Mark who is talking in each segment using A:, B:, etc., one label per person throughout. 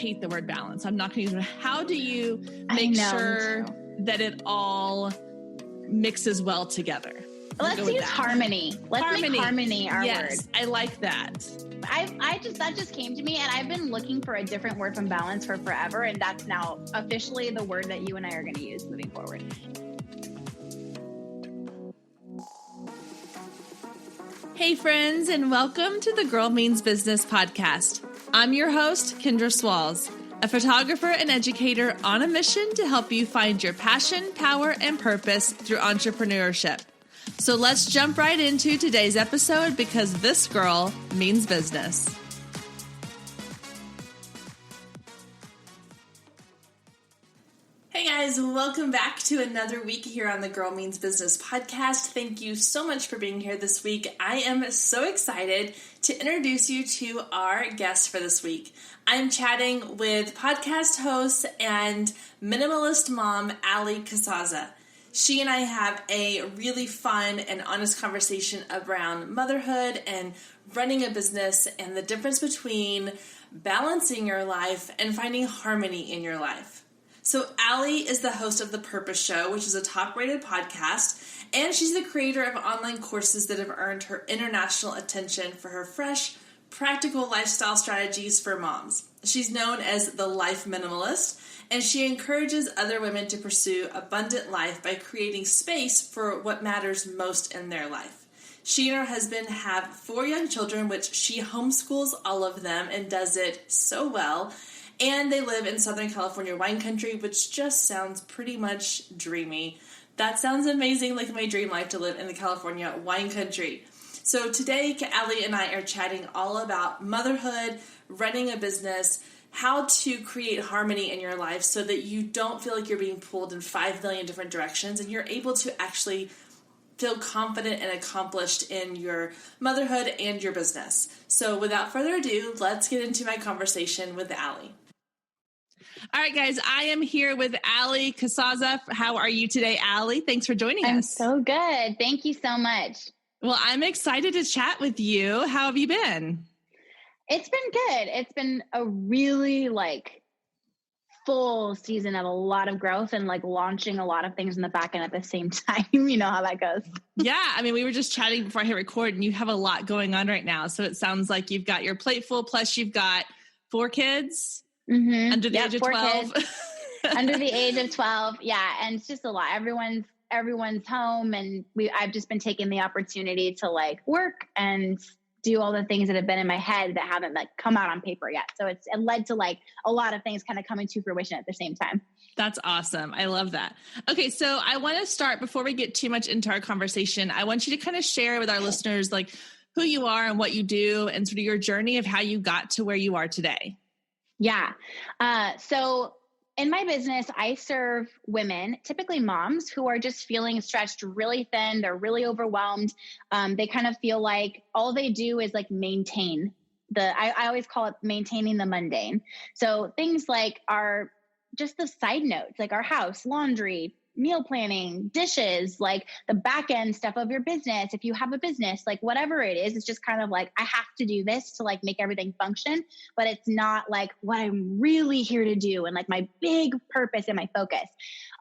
A: hate the word balance. I'm not going to use it. How do you make sure that it all mixes well together?
B: Let's use harmony. Let's make harmony our word.
A: I like that.
B: That just came to me, and I've been looking for a different word from balance for forever. And that's now officially the word that you and I are going to use moving forward.
A: Hey friends, and welcome to the Girl Means Business podcast. I'm your host, Kendra Swalls, a photographer and educator on a mission to help you find your passion, power, and purpose through entrepreneurship. So let's jump right into today's episode because this girl means business. Hey guys, welcome back to another week here on the Girl Means Business podcast. Thank you so much for being here this week. I am so excited to introduce you to our guest for this week. I'm chatting with podcast host and minimalist mom, Allie Casazza. She and I have a really fun and honest conversation around motherhood and running a business and the difference between balancing your life and finding harmony in your life. So Allie is the host of The Purpose Show, which is a top-rated podcast, and she's the creator of online courses that have earned her international attention for her fresh, practical lifestyle strategies for moms. She's known as the Life Minimalist, and she encourages other women to pursue abundant life by creating space for what matters most in their life. She and her husband have 4 young children, which she homeschools all of them and does it so well. And they live in Southern California wine country, which just sounds pretty much dreamy. That sounds amazing, like my dream life to live in the California wine country. So today, Allie and I are chatting all about motherhood, running a business, how to create harmony in your life so that you don't feel like you're being pulled in 5 million different directions and you're able to actually feel confident and accomplished in your motherhood and your business. So without further ado, let's get into my conversation with Allie. All right, guys, I am here with Allie Casazza. How are you today, Allie? Thanks for joining us.
B: I'm so good. Thank you so much.
A: Well, I'm excited to chat with you. How have you been?
B: It's been good. It's been a really full season of a lot of growth and launching a lot of things in the back end at the same time. You know how that goes.
A: Yeah. I mean, we were just chatting before I hit record and you have a lot going on right now. So it sounds like you've got your plate full, plus you've got 4 kids under the age of 12.
B: Under the age of 12. Yeah. And it's just a lot. Everyone's home and I've just been taking the opportunity to work and do all the things that have been in my head that haven't come out on paper yet. So it led to a lot of things kind of coming to fruition at the same time.
A: That's awesome. I love that. Okay. So I want to start before we get too much into our conversation. I want you to kind of share with our listeners, who you are and what you do and sort of your journey of how you got to where you are today.
B: Yeah. So in my business, I serve women, typically moms, who are just feeling stretched really thin. They're really overwhelmed. They kind of feel like all they do is maintain I always call it maintaining the mundane. So things are just the side notes, our house, laundry, meal planning, dishes, the back end stuff of your business. If you have a business, whatever it is, it's just kind of I have to do this to make everything function, but it's not what I'm really here to do and my big purpose and my focus.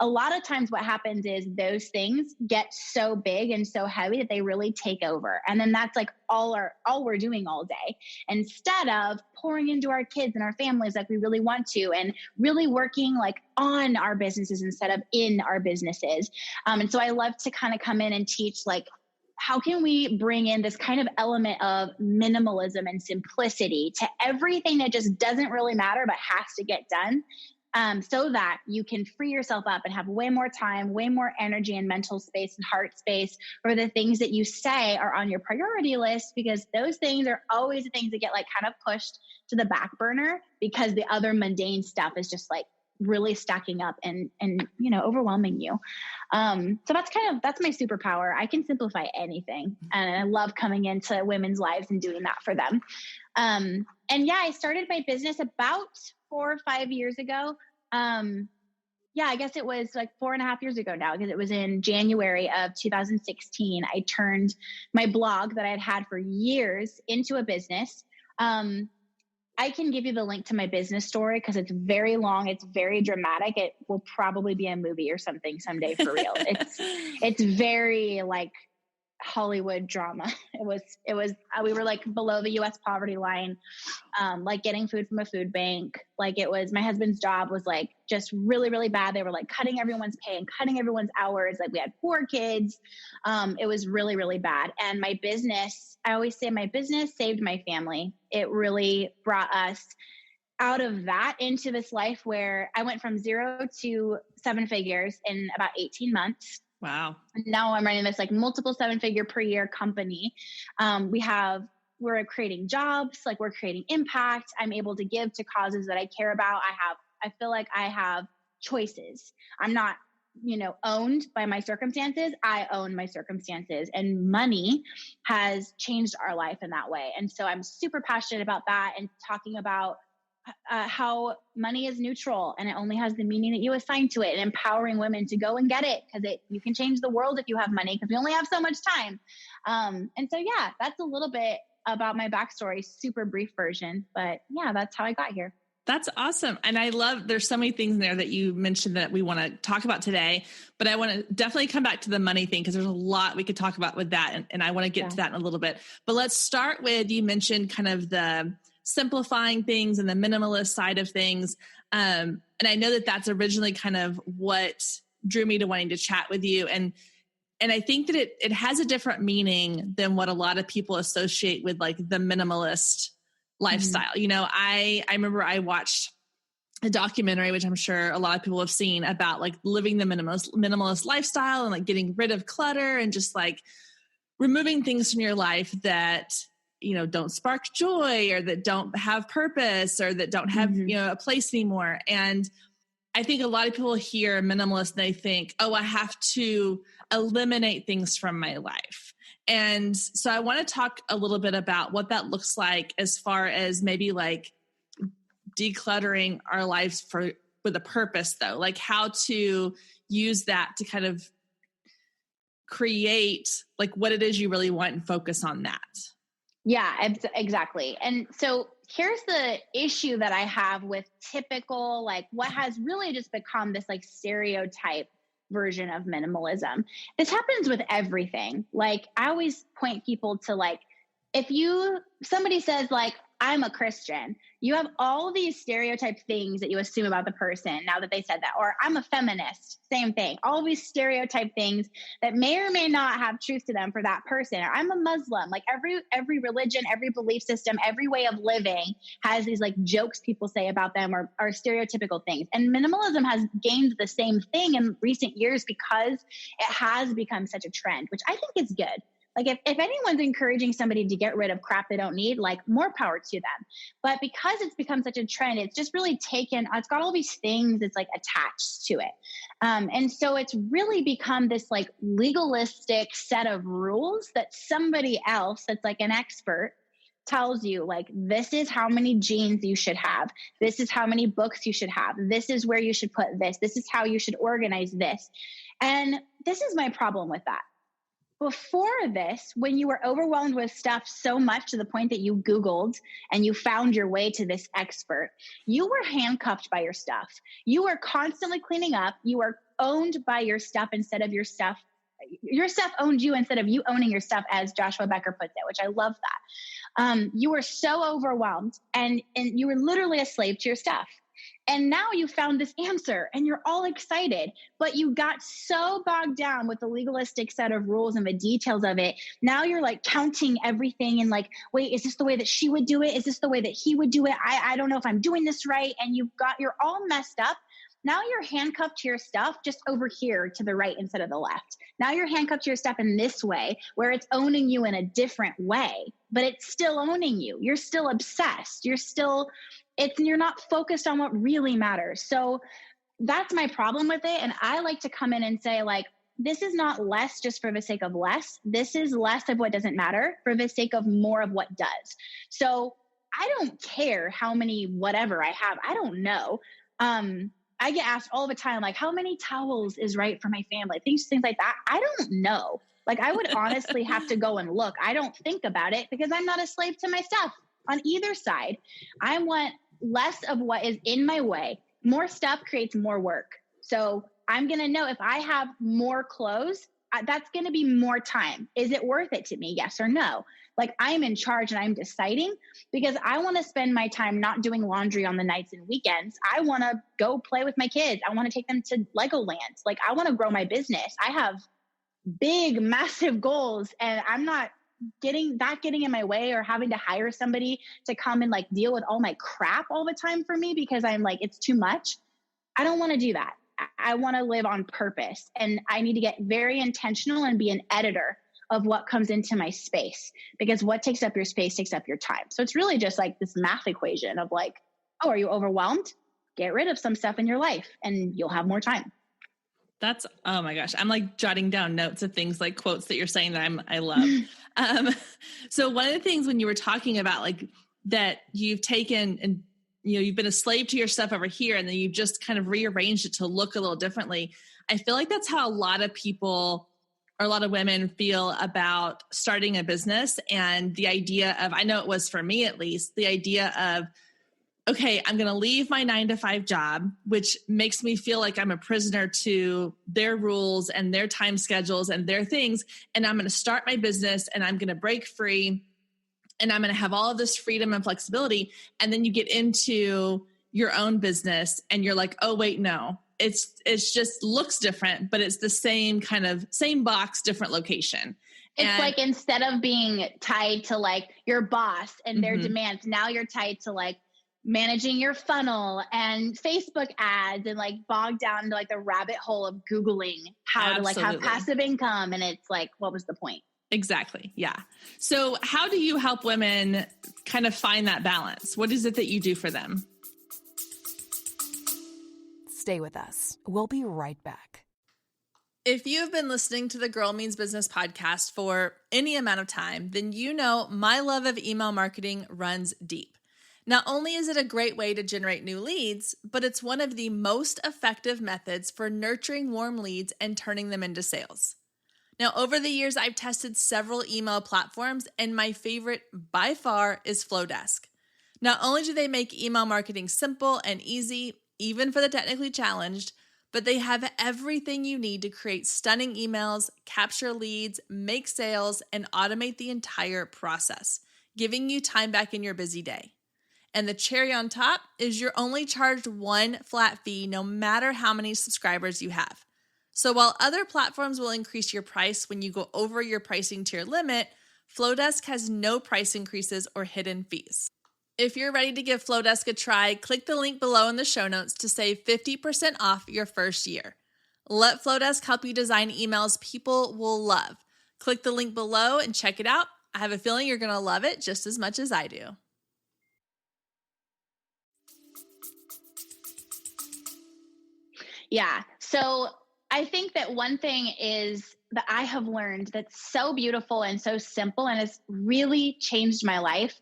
B: A lot of times what happens is those things get so big and so heavy that they really take over. And then that's all we're doing all day, instead of pouring into our kids and our families we really want to, and really working on our businesses instead of in our businesses. And so I love to kind of come in and teach how can we bring in this kind of element of minimalism and simplicity to everything that just doesn't really matter but has to get done, so that you can free yourself up and have way more time, way more energy and mental space and heart space for the things that you say are on your priority list, because those things are always the things that get kind of pushed to the back burner because the other mundane stuff is just really stacking up and overwhelming you. So that's my superpower. I can simplify anything, and I love coming into women's lives and doing that for them. And yeah, I started my business about 4 or 5 years ago. I guess it was 4.5 years ago now, because it was in January of 2016. I turned my blog that I had had for years into a business. I can give you the link to my business story because it's very long. It's very dramatic. It will probably be a movie or something someday for real. It's very like Hollywood drama. We were like below the US poverty line, like getting food from a food bank. Like my husband's job was like just really, really bad. They were like cutting everyone's pay and cutting everyone's hours. Like we had 4 kids. It was really, really bad. And my business, I always say my business saved my family. It really brought us out of that into this life where I went from 0 to 7 figures in about 18 months.
A: Wow.
B: Now I'm running this like multiple 7-figure per year company. We're creating jobs, like we're creating impact. I'm able to give to causes that I care about. I feel like I have choices. I'm not, owned by my circumstances. I own my circumstances, and money has changed our life in that way. And so I'm super passionate about that and talking about how money is neutral and it only has the meaning that you assign to it, and empowering women to go and get it because you can change the world if you have money, because we only have so much time. And so, yeah, that's a little bit about my backstory, super brief version, but yeah, that's how I got here.
A: That's awesome. And I love, there's so many things there that you mentioned that we want to talk about today, but I want to definitely come back to the money thing because there's a lot we could talk about with that. And I want to get to that in a little bit, but let's start with, you mentioned kind of the simplifying things and the minimalist side of things. And I know that that's originally kind of what drew me to wanting to chat with you. And I think that it has a different meaning than what a lot of people associate with like the minimalist lifestyle.
B: Mm-hmm.
A: I remember I watched a documentary, which I'm sure a lot of people have seen, about like living the minimalist lifestyle and like getting rid of clutter and just like removing things from your life that, don't spark joy or that don't have purpose or that don't have, a place anymore. And I think a lot of people hear minimalist and they think, oh, I have to eliminate things from my life. And so I want to talk a little bit about what that looks like as far as maybe like decluttering our lives with a purpose, though, like how to use that to kind of create like what it is you really want and focus on that.
B: Yeah, exactly. And so here's the issue that I have with typical, like what has really just become this like stereotype version of minimalism. This happens with everything. Like I always point people to like, if somebody says like, I'm a Christian, you have all these stereotype things that you assume about the person now that they said that, or I'm a feminist, same thing, all these stereotype things that may or may not have truth to them for that person. Or I'm a Muslim, like every religion, every belief system, every way of living has these like jokes people say about them or stereotypical things. And minimalism has gained the same thing in recent years because it has become such a trend, which I think is good. Like if anyone's encouraging somebody to get rid of crap they don't need, like more power to them. But because it's become such a trend, it's just really it's got all these things that's like attached to it. And so it's really become this like legalistic set of rules that somebody else that's like an expert tells you, like, this is how many jeans you should have. This is how many books you should have. This is where you should put this. This is how you should organize this. And this is my problem with that. Before this, when you were overwhelmed with stuff so much to the point that you Googled and you found your way to this expert, you were handcuffed by your stuff. You were constantly cleaning up. You were owned by your stuff instead of your stuff. Your stuff owned you instead of you owning your stuff, as Joshua Becker puts it, which I love that. You were so overwhelmed and you were literally a slave to your stuff. And now you found this answer and you're all excited, but you got so bogged down with the legalistic set of rules and the details of it. Now you're like counting everything and like, wait, is this the way that she would do it? Is this the way that he would do it? I don't know if I'm doing this right. And you're all messed up. Now you're handcuffed to your stuff just over here to the right instead of the left. Now you're handcuffed to your stuff in this way where it's owning you in a different way, but it's still owning you. You're still obsessed. You're not focused on what really matters. So that's my problem with it. And I like to come in and say, like, this is not less just for the sake of less. This is less of what doesn't matter for the sake of more of what does. So I don't care how many whatever I have. I don't know. I get asked all the time, like, how many towels is right for my family? Things like that. I don't know. Like, I would honestly have to go and look. I don't think about it because I'm not a slave to my stuff. on either side. I want less of what is in my way. More stuff creates more work. So I'm going to know if I have more clothes, that's going to be more time. Is it worth it to me? Yes or no? Like, I'm in charge and I'm deciding, because I want to spend my time not doing laundry on the nights and weekends. I want to go play with my kids. I want to take them to Legoland. Like, I want to grow my business. I have big, massive goals, and I'm not getting in my way or having to hire somebody to come and like deal with all my crap all the time for me because I'm like, it's too much. I don't want to do that. I want to live on purpose, and I need to get very intentional and be an editor of what comes into my space, because what takes up your space takes up your time. So it's really just like this math equation of like, oh, are you overwhelmed? Get rid of some stuff in your life and you'll have more time.
A: That's, oh my gosh. I'm like jotting down notes of things like quotes that you're saying that I love. So one of the things when you were talking about like that you've taken and, you know, you've been a slave to your stuff over here, and then you just kind of rearranged it to look a little differently. I feel like that's how a lot of people or a lot of women feel about starting a business. And the idea of, I know it was for me at least, the idea of, okay, I'm going to leave my 9-to-5 job, which makes me feel like I'm a prisoner to their rules and their time schedules and their things. And I'm going to start my business and I'm going to break free and I'm going to have all of this freedom and flexibility. And then you get into your own business and you're like, oh, wait, no, it's just looks different, but it's the same kind of same box, different location.
B: It's like, instead of being tied to like your boss and their demands, now you're tied to like managing your funnel and Facebook ads and like bogged down into like the rabbit hole of Googling how to like have passive income. And it's like, what was the point?
A: Exactly. Yeah. So how do you help women kind of find that balance? What is it that you do for them?
C: Stay with us. We'll be right back.
A: If you've been listening to the Girl Means Business podcast for any amount of time, then you know my love of email marketing runs deep. Not only is it a great way to generate new leads, but it's one of the most effective methods for nurturing warm leads and turning them into sales. Now, over the years, I've tested several email platforms, and my favorite by far is Flowdesk. Not only do they make email marketing simple and easy, even for the technically challenged, but they have everything you need to create stunning emails, capture leads, make sales, and automate the entire process, giving you time back in your busy day. And the cherry on top is you're only charged one flat fee no matter how many subscribers you have. So while other platforms will increase your price when you go over your pricing tier limit, Flowdesk has no price increases or hidden fees. If you're ready to give Flowdesk a try, click the link below in the show notes to save 50% off your first year. Let Flowdesk help you design emails people will love. Click the link below and check it out. I have a feeling you're going to love it just as much as I do.
B: Yeah. So I think that one thing is that I have learned that's so beautiful and so simple and has really changed my life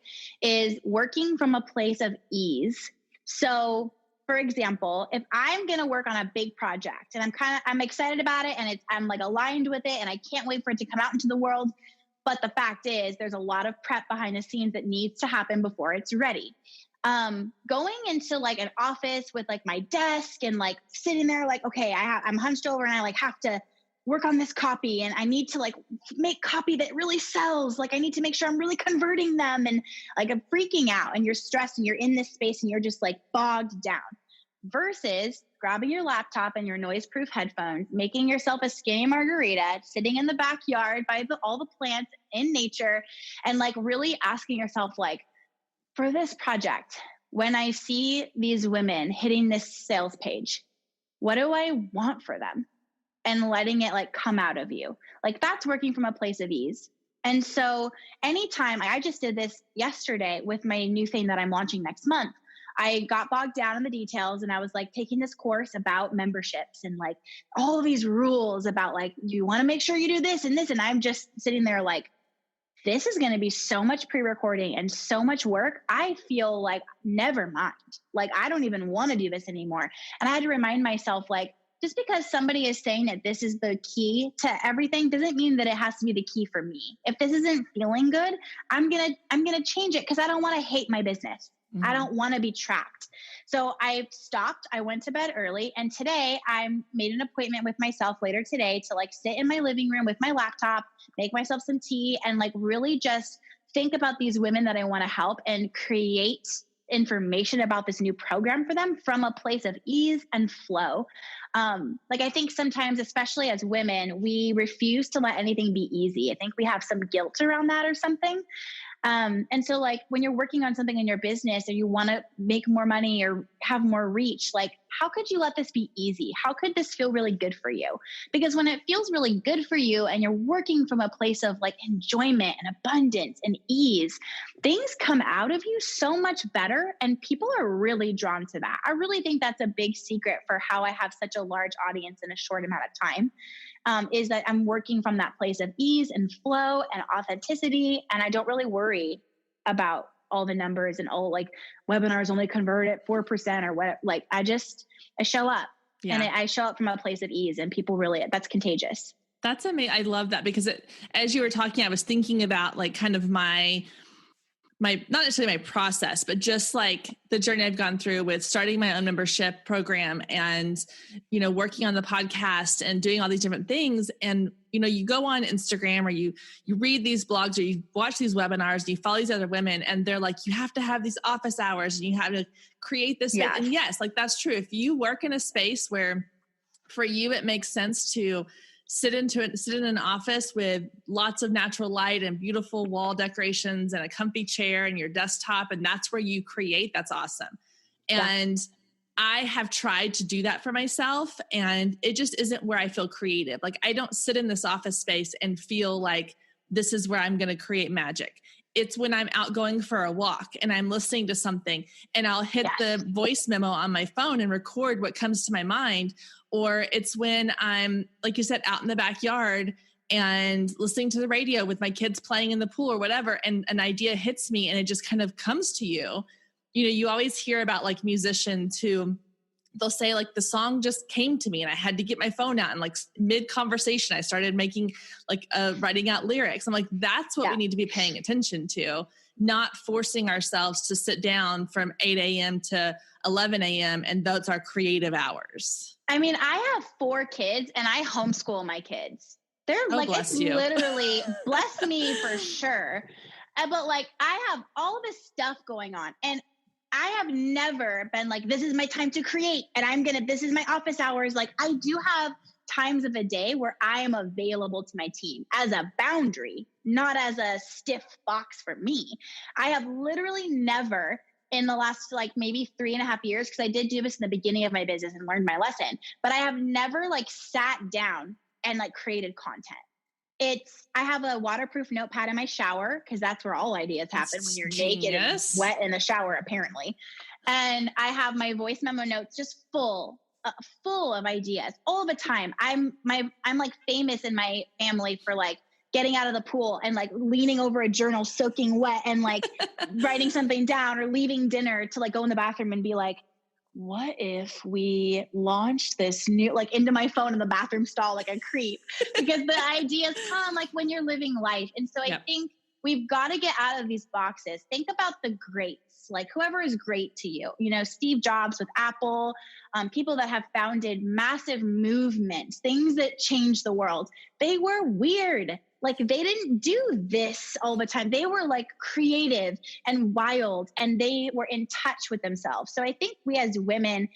B: is working from a place of ease. So for example, if I'm going to work on a big project and I'm excited about it and I'm like aligned with it and I can't wait for it to come out into the world. But the fact is there's a lot of prep behind the scenes that needs to happen before it's ready. Going into like an office with like my desk and like sitting there, like, okay, I'm hunched over and I like have to work on this copy and I need to like make copy that really sells. Like I need to make sure I'm really converting them. And like I'm freaking out and you're stressed and you're in this space and you're just like bogged down versus grabbing your laptop and your noise-proof headphones, making yourself a skinny margarita, sitting in the backyard by all the plants in nature and like really asking yourself like, for this project, when I see these women hitting this sales page, what do I want for them? And letting it like come out of you. Like that's working from a place of ease. And so anytime, I just did this yesterday with my new thing that I'm launching next month. I got bogged down in the details and I was like taking this course about memberships and like all of these rules about like, you want to make sure you do this and this. And I'm just sitting there like, this is going to be so much pre-recording and so much work. I feel like never mind. Like, I don't even want to do this anymore. And I had to remind myself like, just because somebody is saying that this is the key to everything doesn't mean that it has to be the key for me. If this isn't feeling good, I'm going to change it because I don't want to hate my business. I don't want to be trapped. So I stopped. I went to bed early. And today I made an appointment with myself later today to like sit in my living room with my laptop, make myself some tea, and like really just think about these women that I want to help and create information about this new program for them from a place of ease and flow. Like I think sometimes, especially as women, we refuse to let anything be easy. I think we have some guilt around that or something. And so like when you're working on something in your business or you want to make more money or have more reach, like how could you let this be easy? How could this feel really good for you? Because when it feels really good for you and you're working from a place of like enjoyment and abundance and ease, things come out of you so much better and people are really drawn to that. I really think that's a big secret for how I have such a large audience in a short amount of time. Is that I'm working from that place of ease and flow and authenticity. And I don't really worry about all the numbers and all like webinars only convert at 4% or what. Like I show up and I show up from a place of ease and people really, that's contagious.
A: That's amazing. I love that because as you were talking, I was thinking about like kind of my, not necessarily my process, but just like the journey I've gone through with starting my own membership program and, working on the podcast and doing all these different things. And, you go on Instagram or you read these blogs or you watch these webinars and you follow these other women and they're like, you have to have these office hours and you have to create this.
B: Yes.
A: And yes, like that's true. If you work in a space where for you, it makes sense to sit in an office with lots of natural light and beautiful wall decorations and a comfy chair and your desktop. And that's where you create. That's awesome. And I have tried to do that for myself and it just isn't where I feel creative. Like I don't sit in this office space and feel like this is where I'm going to create magic. It's when I'm out going for a walk and I'm listening to something and I'll hit the voice memo on my phone and record what comes to my mind. Or it's when I'm, like you said, out in the backyard and listening to the radio with my kids playing in the pool or whatever. And an idea hits me and it just kind of comes to you. You always hear about like musicians who they'll say like the song just came to me and I had to get my phone out and like mid conversation, I started making like writing out lyrics. I'm like, that's what we need to be paying attention to, not forcing ourselves to sit down from 8 a.m. to 11 a.m. And those are creative hours.
B: I mean, I have 4 kids and I homeschool my kids. They're it's
A: you.
B: Literally bless me for sure. But like I have all this stuff going on and I have never been like, this is my time to create and this is my office hours. Like I do have times of a day where I am available to my team as a boundary, not as a stiff box for me. I have literally never in the last like maybe 3.5 years, because I did do this in the beginning of my business and learned my lesson, but I have never like sat down and like created content. I have a waterproof notepad in my shower because that's where all ideas happen when you're naked and wet in the shower, apparently. And I have my voice memo notes just full of ideas all the time. I'm like famous in my family for like getting out of the pool and like leaning over a journal, soaking wet and like writing something down or leaving dinner to like go in the bathroom and be like, what if we launched this new, like into my phone in the bathroom stall, like a creep, because the ideas come like when you're living life. And so I think we've got to get out of these boxes. Think about the greats, like whoever is great to you, Steve Jobs with Apple, people that have founded massive movements, things that changed the world. They were weird. Like they didn't do this all the time. They were like creative and wild and they were in touch with themselves. So I think we as women,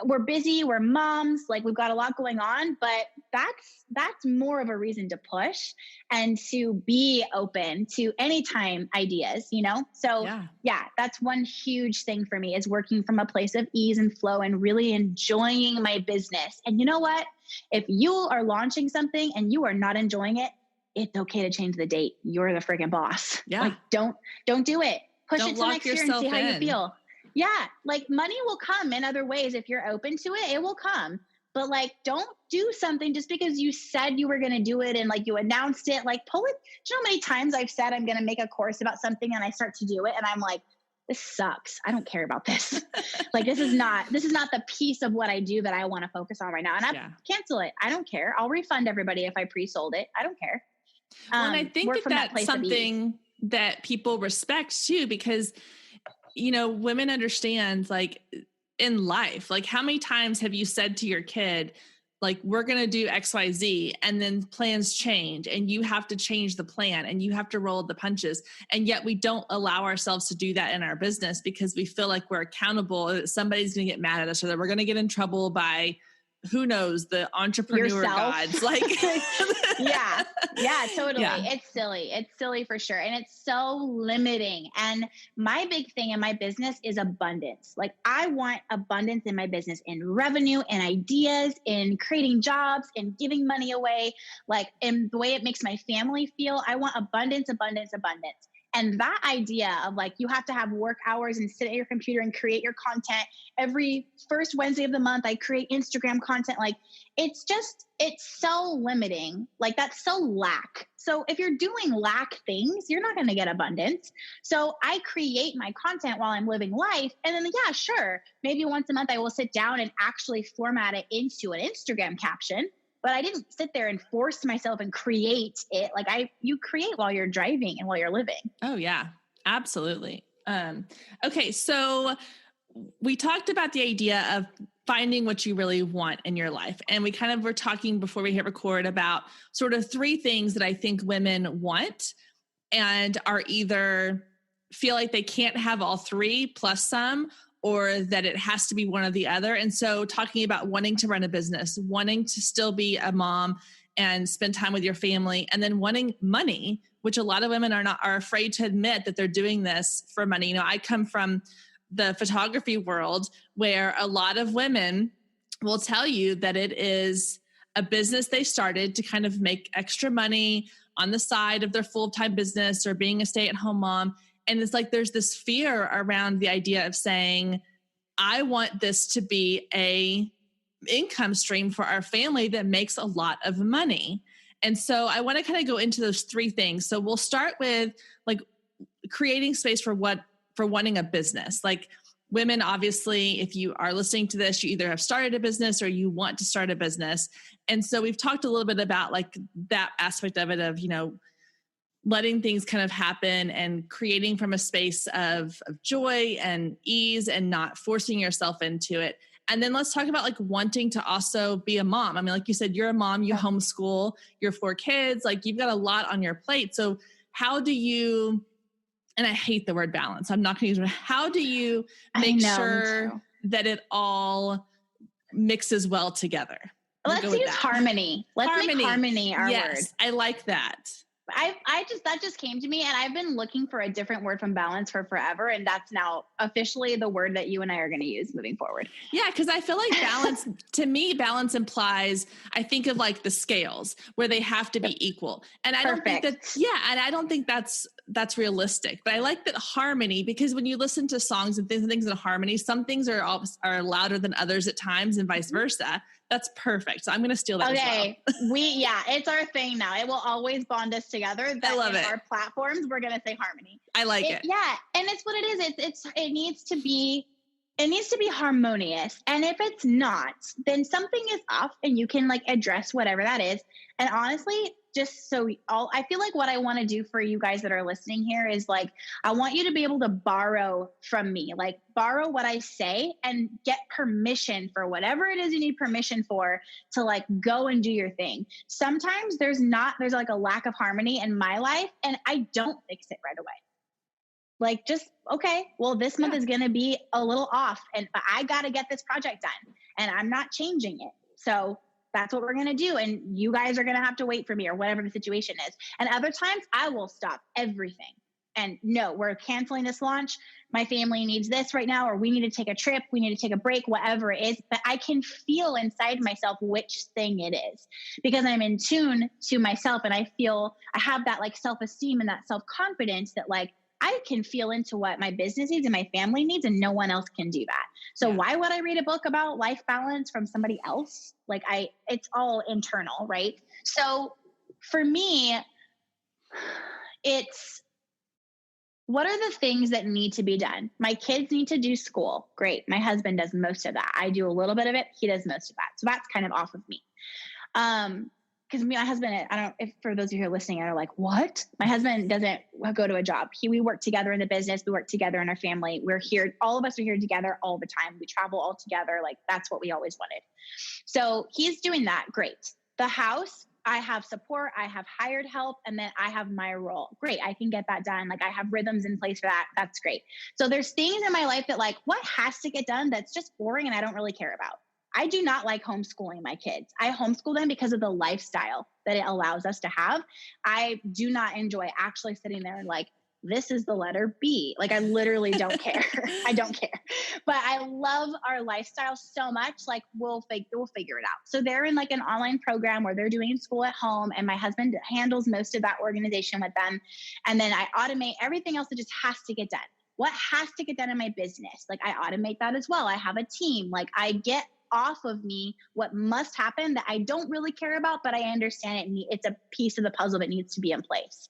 B: we're busy, we're moms, like we've got a lot going on, but that's more of a reason to push and to be open to anytime ideas, So yeah, that's one huge thing for me is working from a place of ease and flow and really enjoying my business. And you know what? If you are launching something and you are not enjoying it, it's okay to change the date. You're the freaking boss.
A: Yeah.
B: Like don't do it. Push
A: Don't
B: it to next year and see how you feel. Yeah. Like money will come in other ways. If you're open to it, it will come. But like, don't do something just because you said you were going to do it and like you announced it, like pull it. Do you know how many times I've said I'm going to make a course about something and I start to do it and I'm like, this sucks. I don't care about this. Like, this is not the piece of what I do that I want to focus on right now. And I cancel it. I don't care. I'll refund everybody if I pre-sold it. I don't care.
A: Well, and I think that's something that people respect too, because, you know, women understand, like, in life, like, how many times have you said to your kid, like, we're going to do XYZ, and then plans change and you have to change the plan and you have to roll the punches. And yet we don't allow ourselves to do that in our business because we feel like we're accountable, that somebody's going to get mad at us, or that we're going to get in trouble by, who knows, the entrepreneur
B: yourself.
A: gods. Like,
B: yeah, totally.
A: Yeah.
B: It's silly for sure. And it's so limiting. And my big thing in my business is abundance. Like, I want abundance in my business, in revenue, in ideas, in creating jobs, in giving money away, like, in the way it makes my family feel. I want abundance, abundance, abundance. And that idea of, like, you have to have work hours and sit at your computer and create your content every first Wednesday of the month, I create Instagram content. Like, it's so limiting. Like, that's so lack. So if you're doing lack things, you're not going to get abundance. So I create my content while I'm living life. And then, yeah, sure, maybe once a month I will sit down and actually format it into an Instagram caption. But I didn't sit there and force myself and create it. Like, you create while you're driving and while you're living.
A: Oh yeah, absolutely. Okay. So we talked about the idea of finding what you really want in your life. And we kind of were talking before we hit record about sort of 3 things that I think women want and are either feel like they can't have all 3 plus some, or that it has to be one or the other. And so talking about wanting to run a business, wanting to still be a mom and spend time with your family, and then wanting money, which a lot of women are afraid to admit that they're doing this for money. You know, I come from the photography world where a lot of women will tell you that it is a business they started to kind of make extra money on the side of their full-time business or being a stay-at-home mom. And it's like, there's this fear around the idea of saying, I want this to be a income stream for our family that makes a lot of money. And so I want to kind of go into those 3 things. So we'll start with, like, creating space for wanting a business. Like, women, obviously, if you are listening to this, you either have started a business or you want to start a business. And so we've talked a little bit about, like, that aspect of it, of, you know, letting things kind of happen and creating from a space of joy and ease and not forcing yourself into it. And then let's talk about, like, wanting to also be a mom. I mean, like you said, you're a mom, you homeschool your 4 kids, like, you've got a lot on your plate. So how do you, and I hate the word balance, I'm not going to use it, how do you make sure that it all mixes well together?
B: Let's use harmony. Let's make harmony our word.
A: I like that.
B: That just came to me, and I've been looking for a different word from balance for forever. And that's now officially the word that you and I are going to use moving forward.
A: Yeah. Cause I feel like balance, to me, balance implies, I think of, like, the scales where they have to be equal. And I don't think that's realistic, but I like that harmony, because when you listen to songs and things in harmony, some things are louder than others at times and vice versa. That's perfect. So I'm going to steal that.
B: Okay. As well. It's our thing now. It will always bond us together.
A: I love it.
B: Our platforms, we're going to say harmony.
A: I like it.
B: Yeah. And it's what it is. It needs to be harmonious. And if it's not, then something is off, and you can, like, address whatever that is. And honestly, just so I feel like what I want to do for you guys that are listening here is, like, I want you to be able to borrow from me, like, borrow what I say and get permission for whatever it is you need permission for, to, like, go and do your thing. Sometimes there's like a lack of harmony in my life, and I don't fix it right away. Like, just, okay, well, this month is going to be a little off, and I got to get this project done, and I'm not changing it. So that's what we're going to do. And you guys are going to have to wait for me, or whatever the situation is. And other times I will stop everything. And no, we're canceling this launch. My family needs this right now, or we need to take a trip. We need to take a break, whatever it is. But I can feel inside myself which thing it is, because I'm in tune to myself. And I feel I have that, like, self-esteem and that self-confidence that, like, I can feel into what my business needs and my family needs, and no one else can do that. So why would I read a book about life balance from somebody else? Like, it's all internal, right? So for me, it's what are the things that need to be done? My kids need to do school. Great. My husband does most of that. I do a little bit of it. He does most of that. So that's kind of off of me. Because my husband, I don't, if for those of you who are listening are like, what? My husband doesn't go to a job. We work together in the business. We work together in our family. We're here. All of us are here together all the time. We travel all together. Like that's what we always wanted. So he's doing that. Great. The house, I have support. I have hired help. And then I have my role. Great. I can get that done. Like I have rhythms in place for that. That's great. So there's things in my life that like, what has to get done that's just boring and I don't really care about. I do not like homeschooling my kids. I homeschool them because of the lifestyle that it allows us to have. I do not enjoy actually sitting there and like, this is the letter B. Like I literally don't care. I don't care. But I love our lifestyle so much. Like we'll figure it out. So they're in like an online program where they're doing school at home and my husband handles most of that organization with them. And then I automate everything else that just has to get done. What has to get done in my business? Like I automate that as well. I have a team. Like I get off of me what must happen that I don't really care about, but I understand it's a piece of the puzzle that needs to be in place.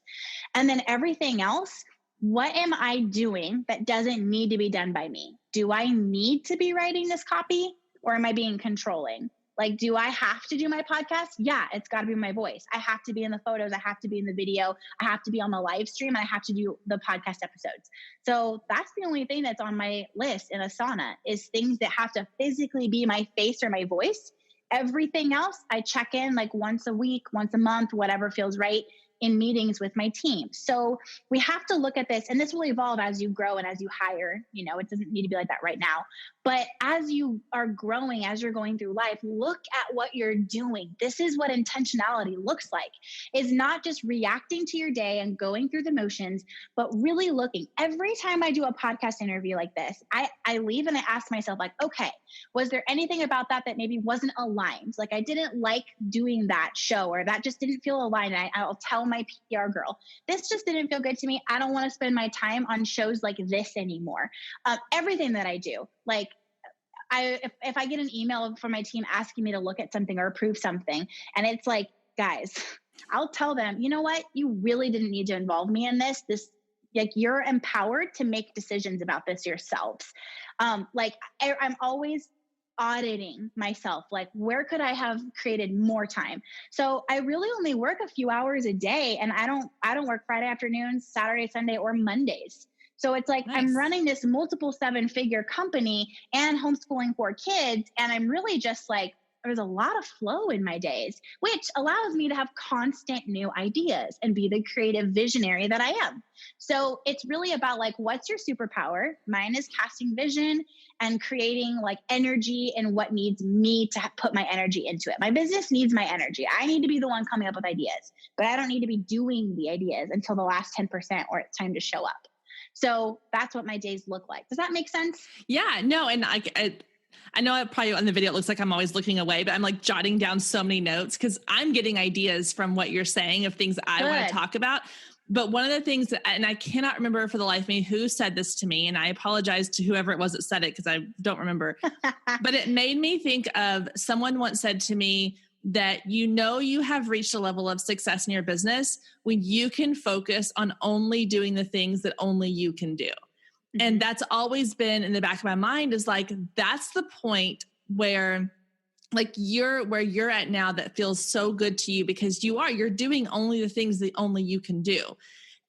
B: And then everything else, what am I doing that doesn't need to be done by me? Do I need to be writing this copy or am I being controlling? Like, do I have to do my podcast? Yeah, it's got to be my voice. I have to be in the photos. I have to be in the video. I have to be on the live stream. And I have to do the podcast episodes. So that's the only thing that's on my list in Asana is things that have to physically be my face or my voice. Everything else, I check in like once a week, once a month, whatever feels right in meetings with my team. So we have to look at this, and this will evolve as you grow and as you hire. You know, it doesn't need to be like that right now. But as you are growing, as you're going through life, look at what you're doing. This is what intentionality looks like, is not just reacting to your day and going through the motions, but really looking. Every time I do a podcast interview like this, I leave and I ask myself like, okay, was there anything about that maybe wasn't aligned? Like I didn't like doing that show, or that just didn't feel aligned. I'll tell my PR girl, this just didn't feel good to me. I don't want to spend my time on shows like this anymore. Everything that I do, like if I get an email from my team asking me to look at something or approve something, and it's like, guys, I'll tell them, you know what? You really didn't need to involve me in this. Like you're empowered to make decisions about this yourselves. Like I'm always auditing myself. Like where could I have created more time? So I really only work a few hours a day, and I don't work Friday afternoons, Saturday, Sunday, or Mondays. So it's like, nice. I'm running this multiple 7-figure company and homeschooling 4 kids. And I'm really just like, there's a lot of flow in my days, which allows me to have constant new ideas and be the creative visionary that I am. So it's really about like, what's your superpower? Mine is casting vision and creating like energy and what needs me to put my energy into it. My business needs my energy. I need to be the one coming up with ideas, but I don't need to be doing the ideas until the last 10% or it's time to show up. So that's what my days look like. Does that make sense?
A: Yeah, no. And I know probably on the video, it looks like I'm always looking away, but I'm like jotting down so many notes because I'm getting ideas from what you're saying of things I want to talk about. But one of the things that, and I cannot remember for the life of me who said this to me, and I apologize to whoever it was that said it because I don't remember, but it made me think of someone once said to me that you have reached a level of success in your business when you can focus on only doing the things that only you can do. Mm-hmm. And that's always been in the back of my mind is like, that's the point where like where you're at now that feels so good to you because you're doing only the things that only you can do.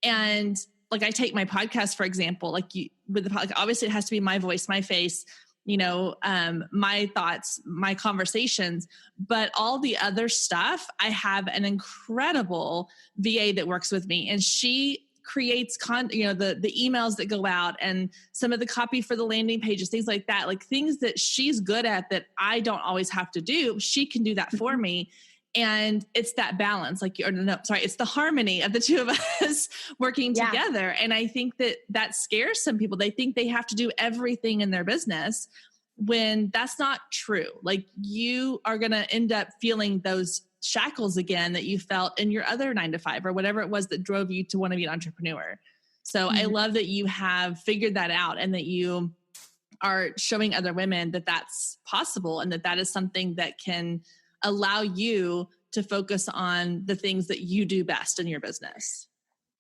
A: And like, I take my podcast, for example, with the podcast, obviously it has to be my voice, my face, my thoughts, my conversations, but all the other stuff, I have an incredible VA that works with me, and she creates the emails that go out and some of the copy for the landing pages, things like that, like things that she's good at that I don't always have to do. She can do that for me. And it's that balance, it's the harmony of the two of us working together. And I think that scares some people. They think they have to do everything in their business when that's not true. Like you are going to end up feeling those shackles again that you felt in your other 9-to-5 or whatever it was that drove you to want to be an entrepreneur. So I love that you have figured that out and that you are showing other women that that's possible and that is something that can allow you to focus on the things that you do best in your business.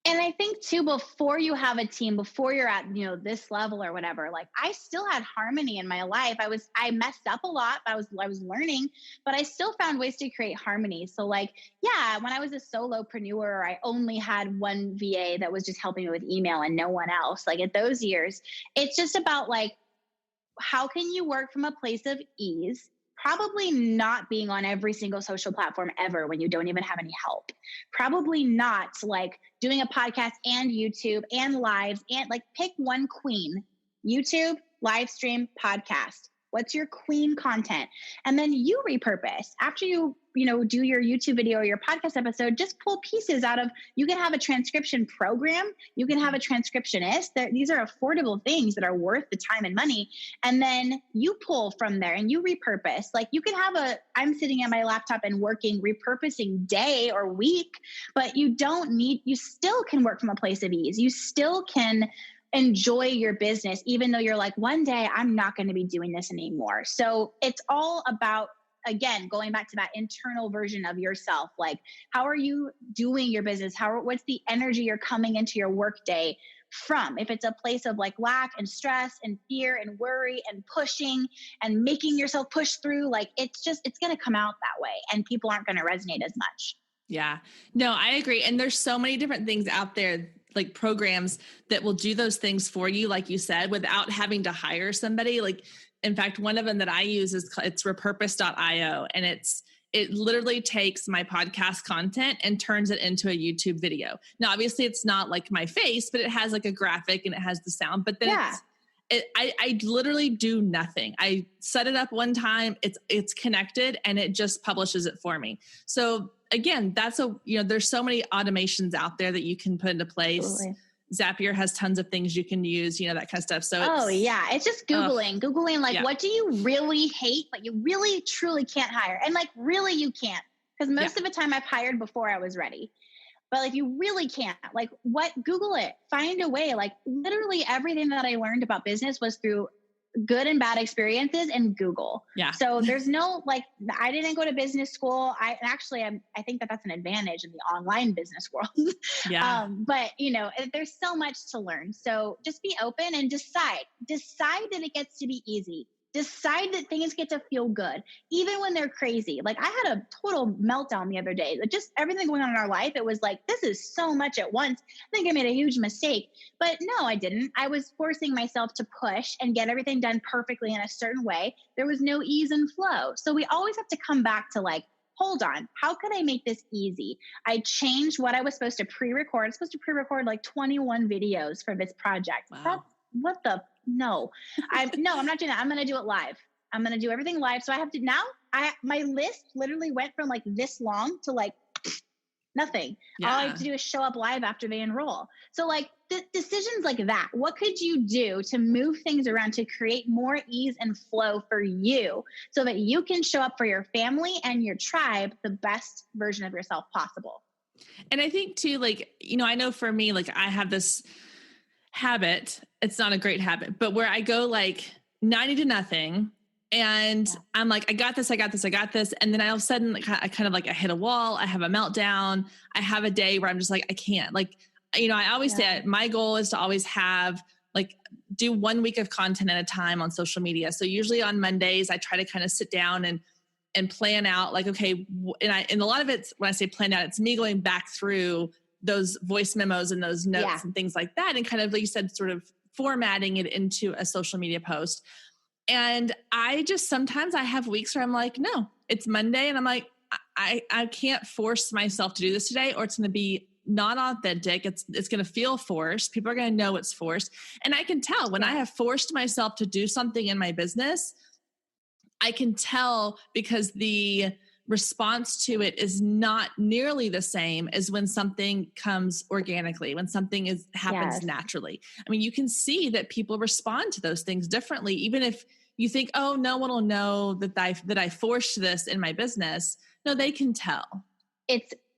B: And I think too, before you have a team, before you're at, this level or whatever, like I still had harmony in my life. I messed up a lot, but I was learning, but I still found ways to create harmony. So like, yeah, when I was a solopreneur, I only had one VA that was just helping me with email and no one else. Like at those years, it's just about like, how can you work from a place of ease? Probably not being on every single social platform ever when you don't even have any help. Probably not like doing a podcast and YouTube and lives and like pick one queen: YouTube, live stream, podcast. What's your queen content? And then you repurpose after you do your YouTube video or your podcast episode. Just pull pieces out of, you can have a transcription program. You can have a transcriptionist. These are affordable things that are worth the time and money. And then you pull from there and you repurpose. Like you can have I'm sitting at my laptop and working, repurposing day or week, but you still can work from a place of ease. You still can enjoy your business, even though you're like, one day I'm not going to be doing this anymore. So it's all about, again, going back to that internal version of yourself. Like, how are you doing your business? What's the energy you're coming into your workday from? If it's a place of like lack and stress and fear and worry and pushing and making yourself push through, like it's going to come out that way and people aren't going to resonate as much.
A: Yeah, no, I agree. And there's so many different things out there, like programs that will do those things for you, like you said, without having to hire somebody. Like, in fact, one of them that I use it's repurpose.io, and it literally takes my podcast content and turns it into a YouTube video. Now, obviously it's not like my face, but it has like a graphic and it has the sound, but then I literally do nothing. I set it up one time, it's connected, and it just publishes it for me. So again, there's so many automations out there that you can put into place. Absolutely. Zapier has tons of things you can use, that kind of stuff. So
B: it's just Googling like, what do you really hate, but you really truly can't hire? And like, really you can't, because most of the time I've hired before I was ready. But if you really can't, like Google it, find a way. Like literally everything that I learned about business was through good and bad experiences and Google. Yeah. So there's no, like, I didn't go to business school. I think that's an advantage in the online business world. Yeah. But there's so much to learn. So just be open and decide that it gets to be easy. Decide that things get to feel good, even when they're crazy. Like I had a total meltdown the other day, like just everything going on in our life. It was like, this is so much at once. I think I made a huge mistake, but no, I didn't. I was forcing myself to push and get everything done perfectly in a certain way. There was no ease and flow. So we always have to come back to like, hold on, how could I make this easy? I changed what I was supposed to pre-record. I was supposed to pre-record like 21 videos for this project.
A: Wow.
B: No, I'm not doing that. I'm going to do it live. I'm going to do everything live. So I have to my list literally went from like this long to like nothing. Yeah. All I have to do is show up live after they enroll. So like decisions like that, what could you do to move things around to create more ease and flow for you so that you can show up for your family and your tribe the best version of yourself possible?
A: And I think too, like, I know for me, like I have this habit, it's not a great habit, but where I go like 90 to nothing and I'm like, I got this. And then all of a sudden I hit a wall. I have a meltdown. I have a day where I'm just like, I can't, like, I always say my goal is to always have do 1 week of content at a time on social media. So usually on Mondays, I try to kind of sit down and plan out like, okay. And a lot of it's, when I say plan out, it's me going back through those voice memos and those notes and things like that. And kind of, like you said, sort of formatting it into a social media post. And sometimes I have weeks where I'm like, no, it's Monday. And I'm like, I can't force myself to do this today, or it's going to be not authentic. It's going to feel forced. People are going to know it's forced. And I can tell when I have forced myself to do something in my business, I can tell because the response to it is not nearly the same as when something comes organically, when something happens naturally. I mean, you can see that people respond to those things differently. Even if you think, oh, no one will know that I forced this in my business. No, they can tell.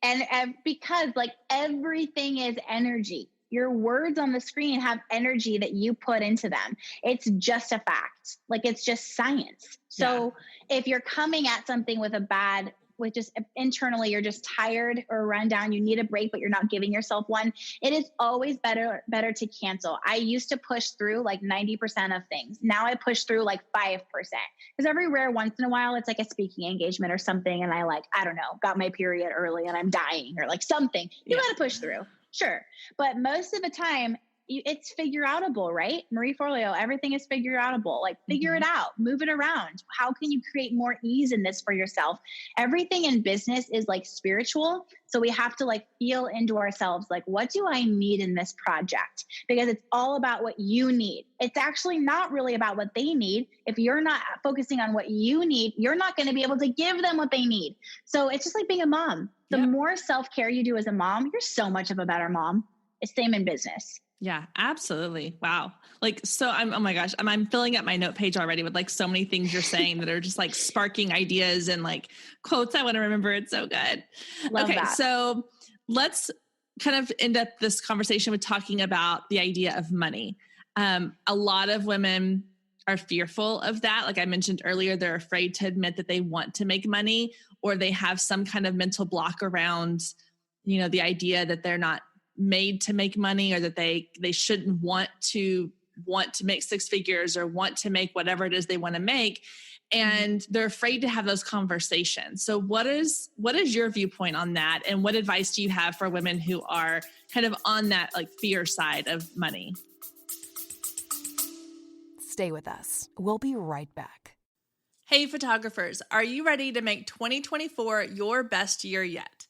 B: And because like everything is energy. Your words on the screen have energy that you put into them. It's just a fact. Like it's just science. So if you're coming at something with a bad with just internally, you're just tired or run down, you need a break, but you're not giving yourself one, it is always better to cancel. I used to push through like 90% of things. Now I push through like 5%, because every rare once in a while, it's like a speaking engagement or something. And I don't know, got my period early and I'm dying or like something. You got to push through. Sure. But most of the time, it's figure outable, right? Marie Forleo, everything is figure outable. Like figure it out, move it around. How can you create more ease in this for yourself? Everything in business is like spiritual. So we have to like feel into ourselves, like, what do I need in this project? Because it's all about what you need. It's actually not really about what they need. If you're not focusing on what you need, you're not going to be able to give them what they need. So it's just like being a mom. The more self-care you do as a mom, you're so much of a better mom. It's same in business.
A: Yeah, absolutely. Wow. Like, so oh my gosh, I'm filling up my note page already with like so many things you're saying that are just like sparking ideas and like quotes I want to remember. It's so good.
B: Love
A: okay.
B: that.
A: So let's kind of end up this conversation with talking about the idea of money. A lot of women are fearful of that. Like I mentioned earlier, they're afraid to admit that they want to make money, or they have some kind of mental block around, the idea that they're not made to make money, or that they shouldn't want to make six figures or want to make whatever it is they want to make. And they're afraid to have those conversations. So what is your viewpoint on that? And what advice do you have for women who are kind of on that like fear side of money?
C: Stay with us. We'll be right back.
A: Hey photographers, are you ready to make 2024 your best year yet?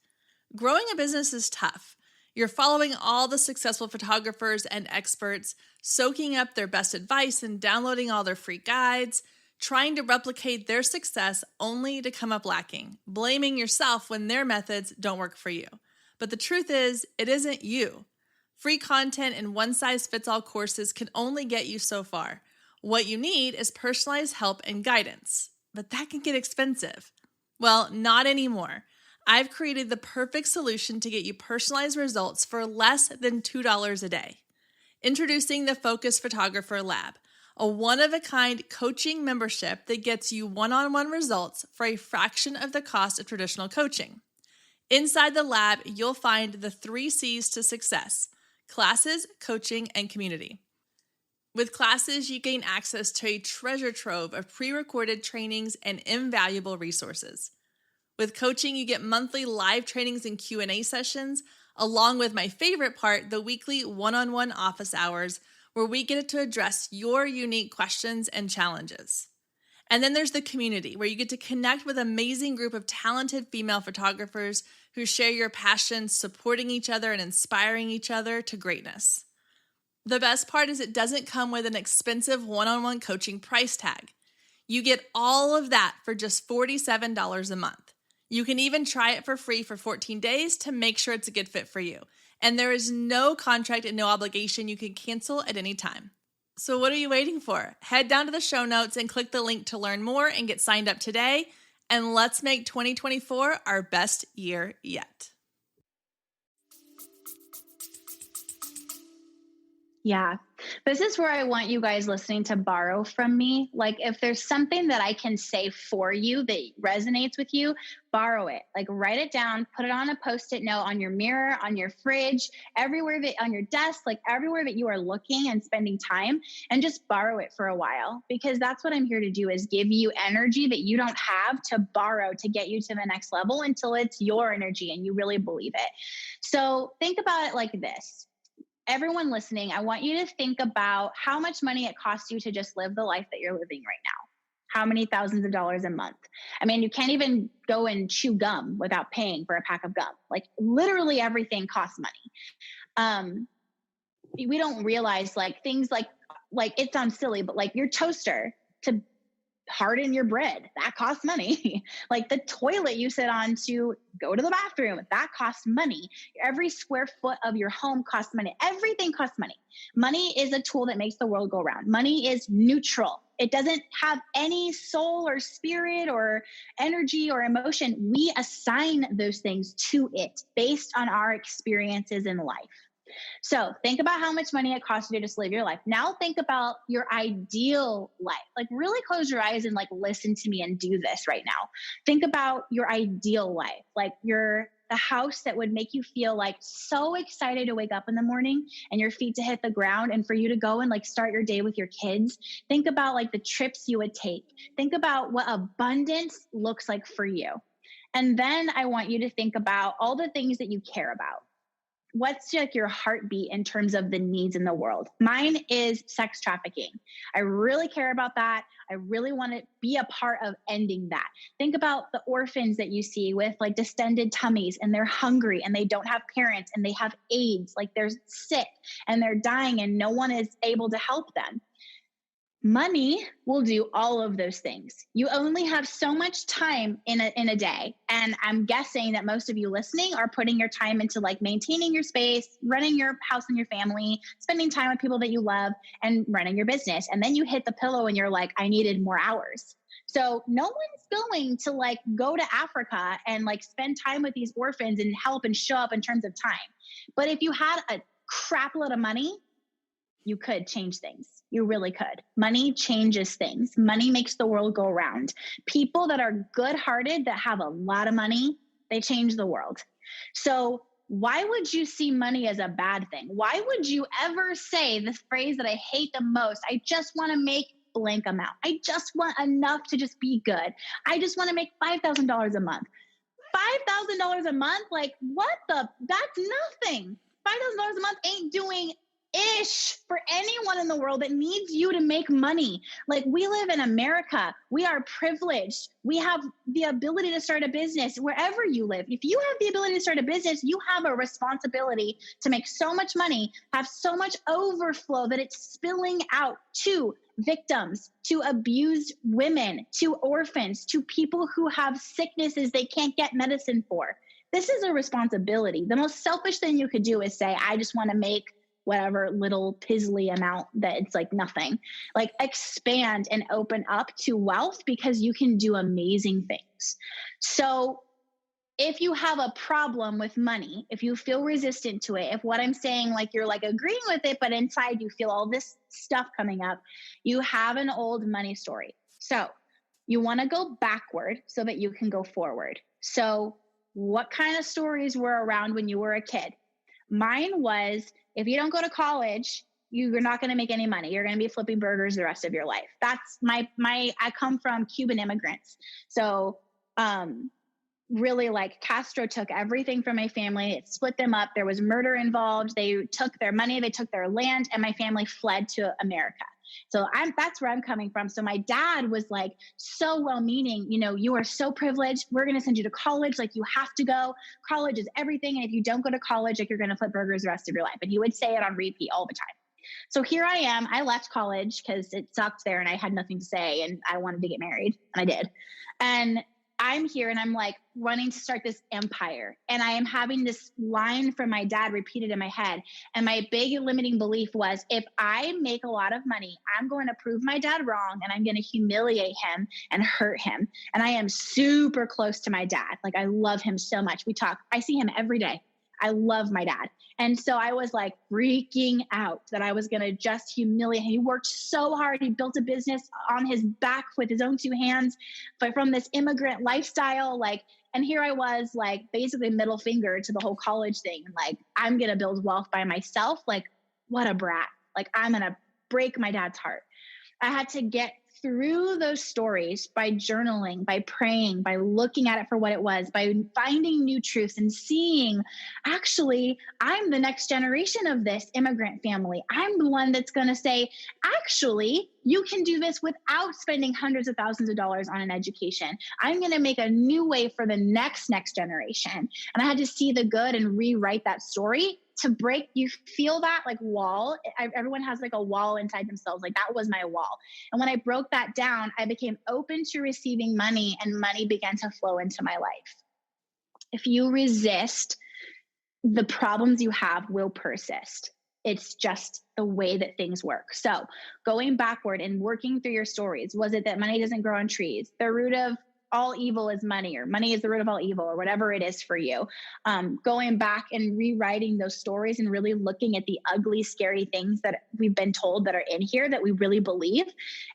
A: Growing a business is tough. You're following all the successful photographers and experts, soaking up their best advice and downloading all their free guides, trying to replicate their success only to come up lacking, blaming yourself when their methods don't work for you. But the truth is, it isn't you. Free content and one-size-fits-all courses can only get you so far. What you need is personalized help and guidance, but that can get expensive. Well, not anymore. I've created the perfect solution to get you personalized results for less than $2 a day. Introducing the Focus Photographer Lab, a one-of-a-kind coaching membership that gets you one-on-one results for a fraction of the cost of traditional coaching. Inside the lab, you'll find the 3 C's to success: classes, coaching, and community. With classes, you gain access to a treasure trove of pre-recorded trainings and invaluable resources. With coaching, you get monthly live trainings and Q&A sessions, along with my favorite part, the weekly one-on-one office hours, where we get to address your unique questions and challenges. And then there's the community, where you get to connect with an amazing group of talented female photographers who share your passion, supporting each other and inspiring each other to greatness. The best part is it doesn't come with an expensive one-on-one coaching price tag. You get all of that for just $47 a month. You can even try it for free for 14 days to make sure it's a good fit for you. And there is no contract and no obligation. You can cancel at any time. So what are you waiting for? Head down to the show notes and click the link to learn more and get signed up today. And let's make 2024 our best year yet.
B: Yeah. This is where I want you guys listening to borrow from me. Like, if there's something that I can say for you that resonates with you, borrow it. Like, write it down, put it on a Post-it note on your mirror, on your fridge, everywhere that on your desk, like everywhere that you are looking and spending time, and just borrow it for a while, because that's what I'm here to do, is give you energy that you don't have to borrow to get you to the next level until it's your energy and you really believe it. So think about it like this. Everyone listening, I want you to think about how much money it costs you to just live the life that you're living right now. How many thousands of dollars a month? I mean, you can't even go and chew gum without paying for a pack of gum. Like, literally everything costs money. We don't realize like things like it sounds silly, but like your toaster to harden your bread, that costs money. Like the toilet you sit on to go to the bathroom, that costs money. Every square foot of your home costs money. Everything costs money. Money is a tool that makes the world go round. Money is neutral. It doesn't have any soul or spirit or energy or emotion. We assign those things to it based on our experiences in life. So think about how much money it costs you to just live your life. Now think about your ideal life. Like really close your eyes and like listen to me and do this right now. Think about your ideal life, like the house that would make you feel like so excited to wake up in the morning and your feet to hit the ground and for you to go and like start your day with your kids. Think about like the trips you would take. Think about what abundance looks like for you. And then I want you to think about all the things that you care about. What's like your heartbeat in terms of the needs in the world? Mine is sex trafficking. I really care about that. I really want to be a part of ending that. Think about the orphans that you see with like distended tummies and they're hungry and they don't have parents and they have AIDS, like they're sick and they're dying and no one is able to help them. Money will do all of those things. You only have so much time in a day. And I'm guessing that most of you listening are putting your time into like maintaining your space, running your house and your family, spending time with people that you love, and running your business. And then you hit the pillow and you're like, I needed more hours. So no one's going to like go to Africa and like spend time with these orphans and help and show up in terms of time. But if you had a crap load of money, you could change things. You really could. Money changes things. Money makes the world go round. People that are good-hearted, that have a lot of money, they change the world. So why would you see money as a bad thing? Why would you ever say this phrase that I hate the most? I just want to make blank amount. I just want enough to just be good. I just want to make $5,000 a month. $5,000 a month? Like that's nothing. $5,000 a month ain't doing ish for anyone in the world that needs you to make money. Like we live in America. We are privileged. We have the ability to start a business wherever you live. If you have the ability to start a business, you have a responsibility to make so much money, have so much overflow that it's spilling out to victims, to abused women, to orphans, to people who have sicknesses they can't get medicine for. This is a responsibility. The most selfish thing you could do is say, I just want to make whatever little pizzly amount that it's like nothing. Like expand and open up to wealth because you can do amazing things. So if you have a problem with money, if you feel resistant to it, if what I'm saying, like you're like agreeing with it, but inside you feel all this stuff coming up, you have an old money story. So you want to go backward so that you can go forward. So what kind of stories were around when you were a kid? Mine was, if you don't go to college, you're not going to make any money. You're going to be flipping burgers the rest of your life. That's I come from Cuban immigrants. So, really like Castro took everything from my family. It split them up. There was murder involved. They took their money, they took their land, and my family fled to America. So that's where I'm coming from. So my dad was like so well-meaning, you are so privileged. We're going to send you to college. Like you have to go. College is everything. And if you don't go to college, like you're going to flip burgers the rest of your life. And he would say it on repeat all the time. So here I am. I left college because it sucked there and I had nothing to say and I wanted to get married and I did. And I'm here and I'm like wanting to start this empire. And I am having this line from my dad repeated in my head. And my big limiting belief was, if I make a lot of money, I'm going to prove my dad wrong and I'm going to humiliate him and hurt him. And I am super close to my dad. Like I love him so much. We talk, I see him every day. I love my dad. And so I was like freaking out that I was going to just humiliate him. He worked so hard. He built a business on his back with his own two hands, but from this immigrant lifestyle, and here I was like basically middle finger to the whole college thing. Like, I'm going to build wealth by myself. Like, what a brat. Like, I'm going to break my dad's heart. I had to get through those stories by journaling, by praying, by looking at it for what it was, by finding new truths and seeing, actually, I'm the next generation of this immigrant family. I'm the one that's going to say, actually, you can do this without spending hundreds of thousands of dollars on an education. I'm going to make a new way for the next generation. And I had to see the good and rewrite that story to break. You feel that like wall. Everyone has like a wall inside themselves. Like that was my wall. And when I broke that down, I became open to receiving money and money began to flow into my life. If you resist, the problems you have will persist. It's just the way that things work. So going backward and working through your stories, was it that money doesn't grow on trees? The root of all evil is money, or money is the root of all evil, or whatever it is for you. Going back and rewriting those stories and really looking at the ugly, scary things that we've been told that are in here that we really believe,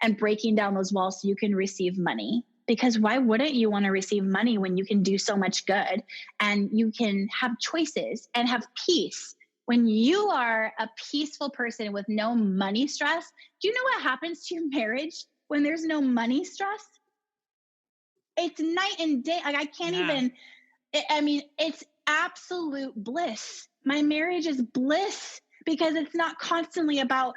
B: and breaking down those walls so you can receive money. Because why wouldn't you want to receive money when you can do so much good and you can have choices and have peace? When you are a peaceful person with no money stress, do you know what happens to your marriage when there's no money stress? It's night and day. Like I can't even, I mean, it's absolute bliss. My marriage is bliss because it's not constantly about,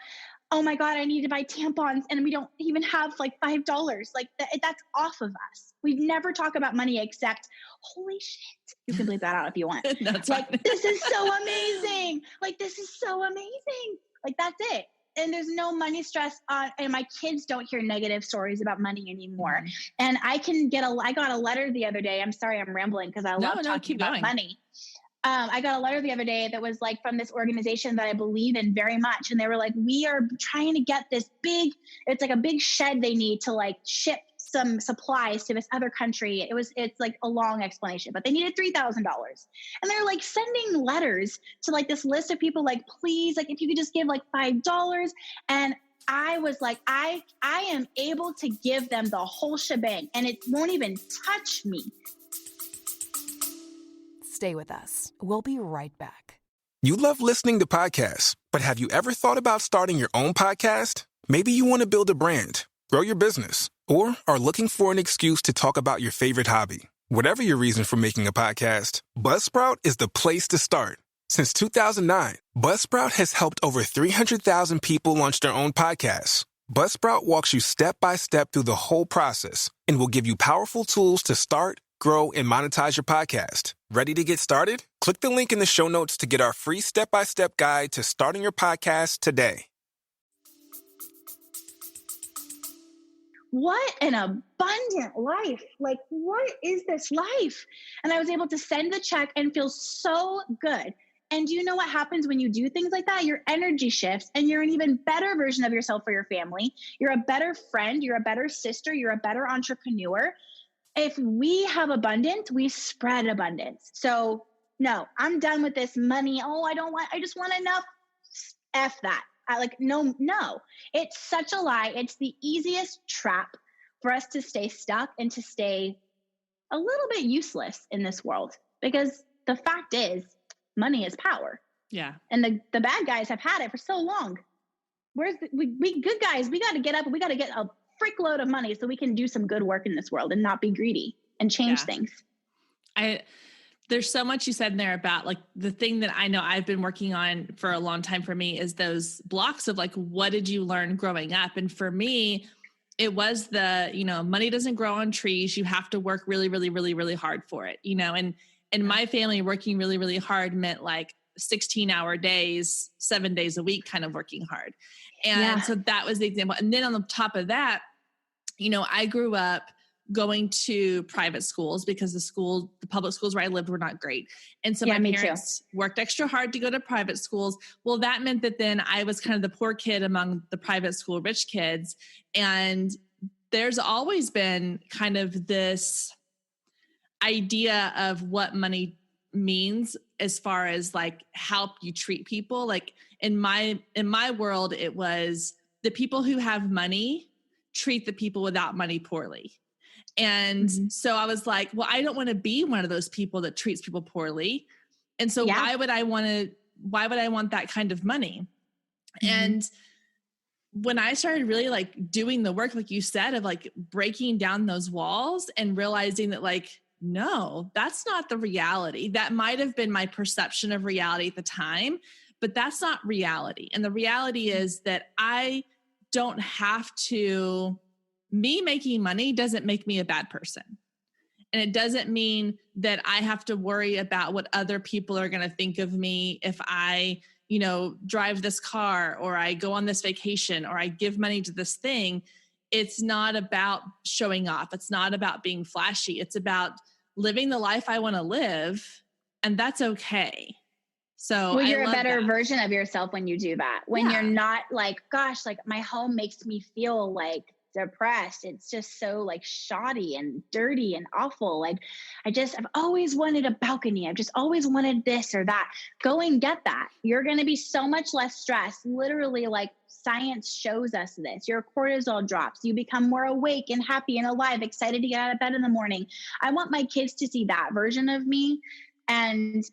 B: oh my God, I need to buy tampons and we don't even have like $5. Like that's off of us. We never talk about money except, holy shit. You can bleep that out if you want.
A: That's
B: like,
A: fine.
B: this is so amazing. Like, this is so amazing. Like, that's it. And there's no money stress on, and my kids don't hear negative stories about money anymore. And I got a letter the other day. I'm sorry, I'm rambling because I love talking about money. I got a letter the other day that was like from this organization that I believe in very much. And they were like, we are trying to get this it's like a big shed they need to like ship some supplies to this other country. It's like a long explanation, but they needed $3,000. And they're like sending letters to like this list of people, like, please, like if you could just give like $5. And I was like, I am able to give them the whole shebang and it won't even touch me.
C: Stay with us. We'll be right back.
D: You love listening to podcasts, but have you ever thought about starting your own podcast? Maybe you want to build a brand, grow your business, or are looking for an excuse to talk about your favorite hobby. Whatever your reason for making a podcast, Buzzsprout is the place to start. Since 2009, Buzzsprout has helped over 300,000 people launch their own podcasts. Buzzsprout walks you step by step through the whole process and will give you powerful tools to start, grow, and monetize your podcast. Ready to get started? Click the link in the show notes to get our free step-by-step guide to starting your podcast today.
B: What an abundant life. Like, what is this life? And I was able to send the check and feel so good. And do you know what happens when you do things like that? Your energy shifts and you're an even better version of yourself for your family. You're a better friend. You're a better sister. You're a better entrepreneur. If we have abundance, we spread abundance. So no, I'm done with this money. Oh, I just want enough. F that. No, it's such a lie. It's the easiest trap for us to stay stuck and to stay a little bit useless in this world, because the fact is money is power.
A: Yeah.
B: And the bad guys have had it for so long. We good guys, we got to get up and we got to get a freak load of money so we can do some good work in this world and not be greedy and change things.
A: There's so much you said in there about like the thing that I know I've been working on for a long time for me is those blocks of like, what did you learn growing up? And for me, it was money doesn't grow on trees. You have to work really, really, really, really hard for it, and in my family, working really, really hard meant like 16-hour days, 7 days a week, kind of working hard. And so that was the example. And then on the top of that, I grew up going to private schools because the public schools where I lived were not great. And so my parents worked extra hard to go to private schools. Well, that meant that then I was kind of the poor kid among the private school rich kids. And there's always been kind of this idea of what money means as far as like how you treat people. Like in my world, it was the people who have money treat the people without money poorly. And so I was like, well, I don't want to be one of those people that treats people poorly. And so why would I want that kind of money? And when I started really like doing the work, like you said, of like breaking down those walls and realizing that like, no, that's not the reality. That might've been my perception of reality at the time, but that's not reality. And the reality is that I don't have to, me making money doesn't make me a bad person. And it doesn't mean that I have to worry about what other people are going to think of me if I, drive this car or I go on this vacation or I give money to this thing. It's not about showing off. It's not about being flashy. It's about living the life I want to live. And that's okay. So
B: you're a better version of yourself when you do that. When you're not like, gosh, like my home makes me feel like depressed. It's just so like shoddy and dirty and awful. Like I've always wanted a balcony. I've just always wanted this or that. Go and get that. You're going to be so much less stressed. Literally, like science shows us this. Your cortisol drops. You become more awake and happy and alive, excited to get out of bed in the morning. I want my kids to see that version of me. And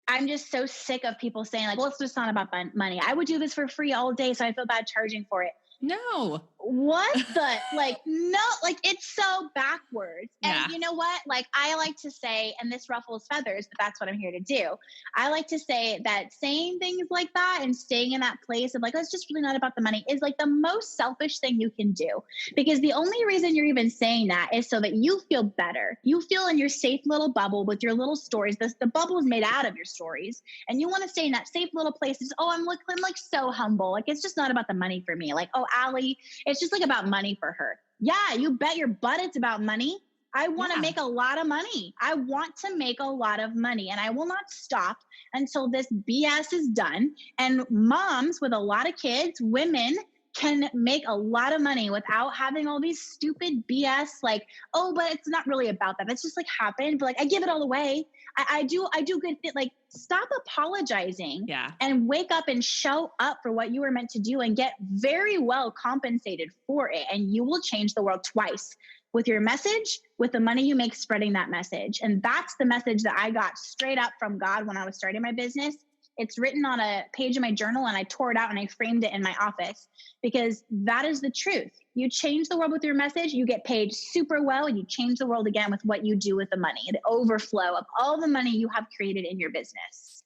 B: I'm just so sick of people saying like, well, it's just not about money. I would do this for free all day, so I feel bad charging for it.
A: No.
B: What the, like, no, like it's so backwards. And
A: Yeah.
B: you know what? Like I like to say, and this ruffles feathers, but that's what I'm here to do. I like to say that saying things like that and staying in that place of like, oh, it's just really not about the money is like the most selfish thing you can do. Because the only reason you're even saying that is so that you feel better. You feel in your safe little bubble with your little stories. The bubble is made out of your stories. And you want to stay in that safe little place. It's, oh, I'm like so humble. Like, it's just not about the money for me. Like, oh, Allie, it's just like about money for her. Yeah, you bet your butt it's about money. I want to make a lot of money. I want to make a lot of money, and I will not stop until this BS is done. And moms with a lot of kids, women, can make a lot of money without having all these stupid BS like, oh, but it's not really about that. That's just like happened. But like, I give it all away. I do good things. Like, stop apologizing and wake up and show up for what you were meant to do and get very well compensated for it. And you will change the world twice with your message, with the money you make spreading that message. And that's the message that I got straight up from God when I was starting my business. It's written on a page of my journal, and I tore it out and I framed it in my office, because that is the truth. You change the world with your message, you get paid super well, and you change the world again with what you do with the money, the overflow of all the money you have created in your business.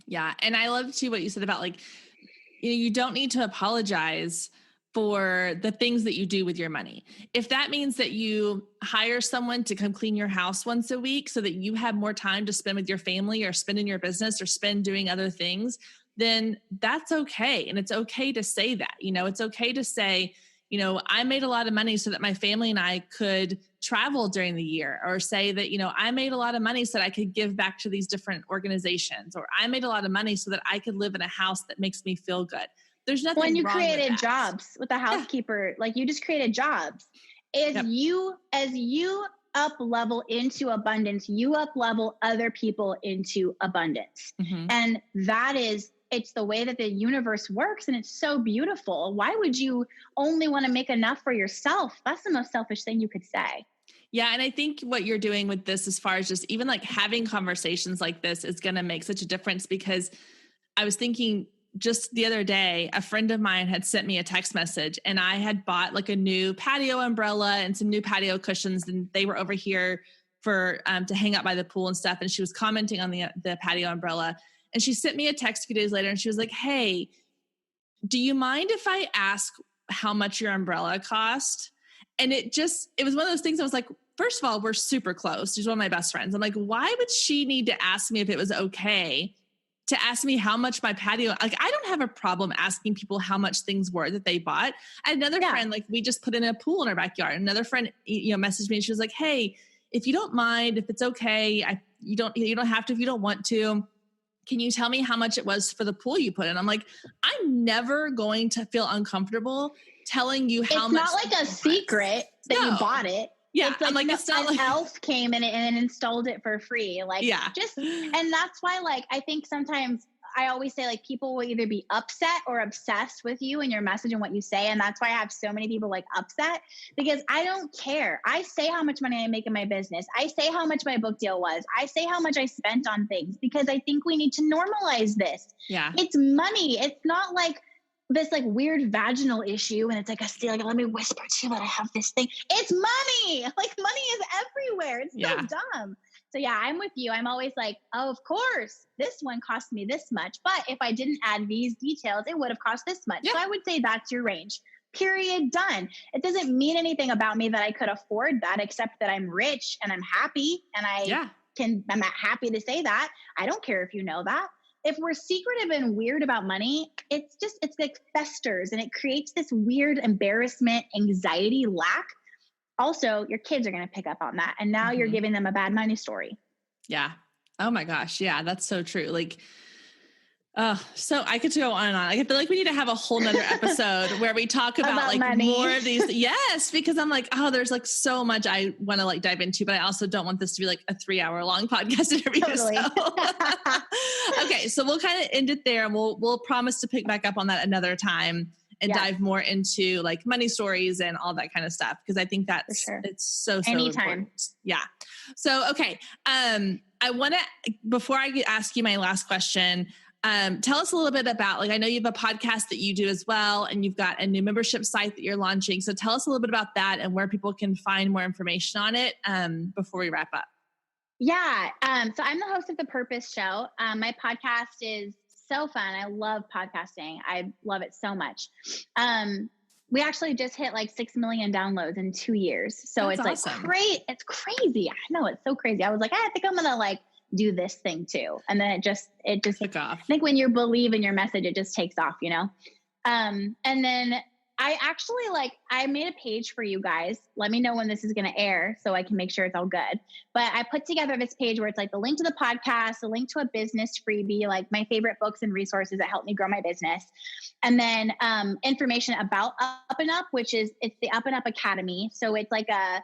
A: Yeah. And I love too what you said about like, you don't need to apologize for the things that you do with your money. If that means that you hire someone to come clean your house once a week so that you have more time to spend with your family or spend in your business or spend doing other things, then that's okay. And it's okay to say that. It's okay to say, I made a lot of money so that my family and I could travel during the year, or say that, I made a lot of money so that I could give back to these different organizations, or I made a lot of money so that I could live in a house that makes me feel good. There's nothing
B: when you
A: wrong
B: created
A: with that.
B: jobs with the housekeeper, like you just created jobs. As you up level into abundance, you up level other people into abundance. Mm-hmm. And it's the way that the universe works. And it's so beautiful. Why would you only want to make enough for yourself? That's the most selfish thing you could say.
A: Yeah. And I think what you're doing with this, as far as just even like having conversations like this, is going to make such a difference, because I was thinking, just the other day, a friend of mine had sent me a text message, and I had bought like a new patio umbrella and some new patio cushions, and they were over here for to hang out by the pool and stuff. And she was commenting on the patio umbrella, and she sent me a text a few days later, and she was like, "Hey, do you mind if I ask how much your umbrella cost?" And it was one of those things I was like, first of all, we're super close. She's one of my best friends. I'm like, why would she need to ask me if it was okay to ask me how much my patio, like, I don't have a problem asking people how much things were that they bought. I had another friend, like, we just put in a pool in our backyard. Another friend, messaged me, and she was like, "Hey, if you don't mind, if it's okay, you don't have to, if you don't want to, can you tell me how much it was for the pool you put in?" I'm like, I'm never going to feel uncomfortable telling you how much.
B: It's not like a secret that you bought it.
A: Yeah.
B: It's like,
A: I'm like, it's not like
B: elf came in and installed it for free. Like, and that's why, like, I think sometimes I always say, like, people will either be upset or obsessed with you and your message and what you say. And that's why I have so many people like upset, because I don't care. I say how much money I make in my business. I say how much my book deal was. I say how much I spent on things, because I think we need to normalize this.
A: Yeah.
B: It's money. It's not like this like weird vaginal issue, and it's like let me whisper to you that I have this thing. It's money. Like, money is everywhere. It's so dumb. So yeah, I'm with you. I'm always like, oh, of course, this one cost me this much, but if I didn't add these details, it would have cost this much. So I would say that's your range. Period. Done. It doesn't mean anything about me that I could afford that, except that I'm rich and I'm happy, and I'm happy to say that. I don't care if you know that. If we're secretive and weird about money, it's like festers, and it creates this weird embarrassment, anxiety, lack. Also, your kids are going to pick up on that. And now you're giving them a bad money story.
A: Yeah. Oh my gosh. Yeah. That's so true. Like, So I could go on and on. I feel like we need to have a whole nother episode where we talk about like
B: money.
A: more of these. Yes, because I'm like, there's like so much I want to like dive into, but I also don't want this to be like a 3-hour long podcast interview.
B: Totally.
A: So. Okay. So we'll kind of end it there, and we'll promise to pick back up on that another time and dive more into like money stories and all that kind of stuff. Cause I think that's, it's so
B: anytime.
A: Important. Yeah. So, okay. I want to, before I ask you my last question, tell us a little bit about, like, I know you have a podcast that you do as well, and you've got a new membership site that you're launching. So tell us a little bit about that and where people can find more information on it before we wrap up.
B: Yeah. So I'm the host of The Purpose Show. My podcast is so fun. I love podcasting. I love it so much. We actually just hit like 6 million downloads in 2 years. So
A: That's
B: it's
A: awesome.
B: Like great. It's crazy. I know, it's so crazy. I was like, I think I'm going to like do this thing too. And then it just
A: took off.
B: I think when you believe in your message, it just takes off, you know? And then I actually I made a page for you guys. Let me know when this is going to air so I can make sure it's all good. But I put together this page where it's like the link to the podcast, the link to a business freebie, like my favorite books and resources that help me grow my business. And then information about Up and Up, it's the Up and Up Academy. So it's like a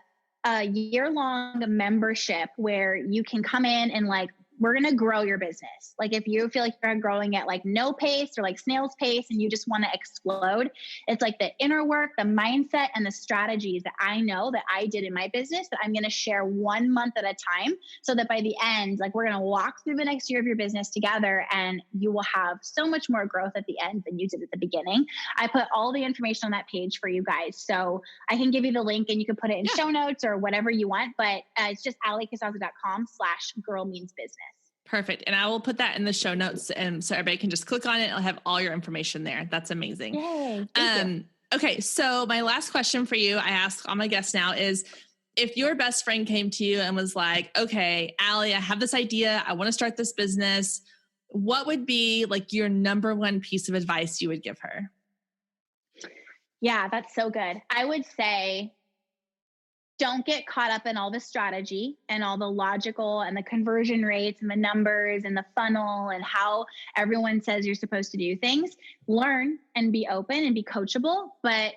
B: year-long membership where you can come in and like, we're going to grow your business. Like if you feel like you're growing at like no pace or like snail's pace and you just want to explode, it's like the inner work, the mindset, and the strategies that I know that I did in my business that I'm going to share 1 month at a time, so that by the end, like we're going to walk through the next year of your business together and you will have so much more growth at the end than you did at the beginning. I put all the information on that page for you guys. So I can give you the link and you can put it in show notes or whatever you want, but it's just alliecasazza.com/girlmeansbusiness.
A: Perfect. And I will put that in the show notes, and so everybody can just click on it. I'll have all your information there. That's amazing.
B: Yay. Thank you.
A: Okay. So my last question for you, I ask all my guests now, is if your best friend came to you and was like, okay, Allie, I have this idea. I want to start this business. What would be like your number one piece of advice you would give her?
B: Yeah, that's so good. I would say, don't get caught up in all the strategy and all the logical and the conversion rates and the numbers and the funnel and how everyone says you're supposed to do things. Learn and be open and be coachable, but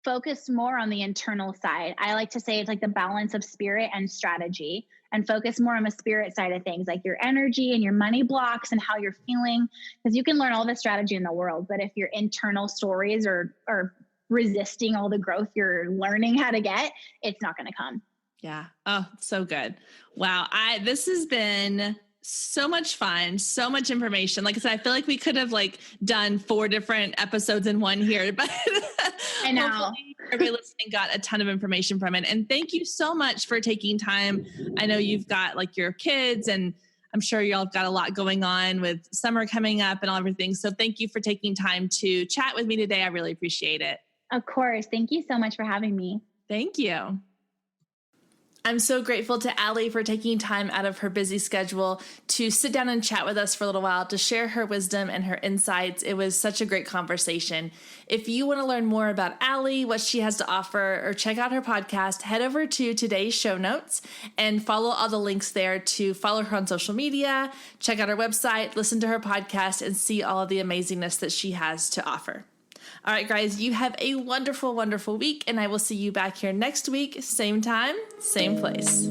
B: focus more on the internal side. I like to say it's like the balance of spirit and strategy, and focus more on the spirit side of things, like your energy and your money blocks and how you're feeling. Because you can learn all the strategy in the world, but if your internal stories are resisting all the growth you're learning how to get, it's not going to come.
A: Yeah. Oh, so good. Wow. This has been so much fun, so much information. Like I said, I feel like we could have like done 4 different episodes in one here, but
B: I know
A: everybody listening got a ton of information from it. And thank you so much for taking time. I know you've got like your kids, and I'm sure y'all have got a lot going on with summer coming up and all everything. So thank you for taking time to chat with me today. I really appreciate it.
B: Of course. Thank you so much for having me.
A: Thank you. I'm so grateful to Allie for taking time out of her busy schedule to sit down and chat with us for a little while, to share her wisdom and her insights. It was such a great conversation. If you want to learn more about Allie, what she has to offer, or check out her podcast, head over to today's show notes and follow all the links there to follow her on social media, check out her website, listen to her podcast, and see all of the amazingness that she has to offer. All right, guys, you have a wonderful, wonderful week, and I will see you back here next week, same time, same place.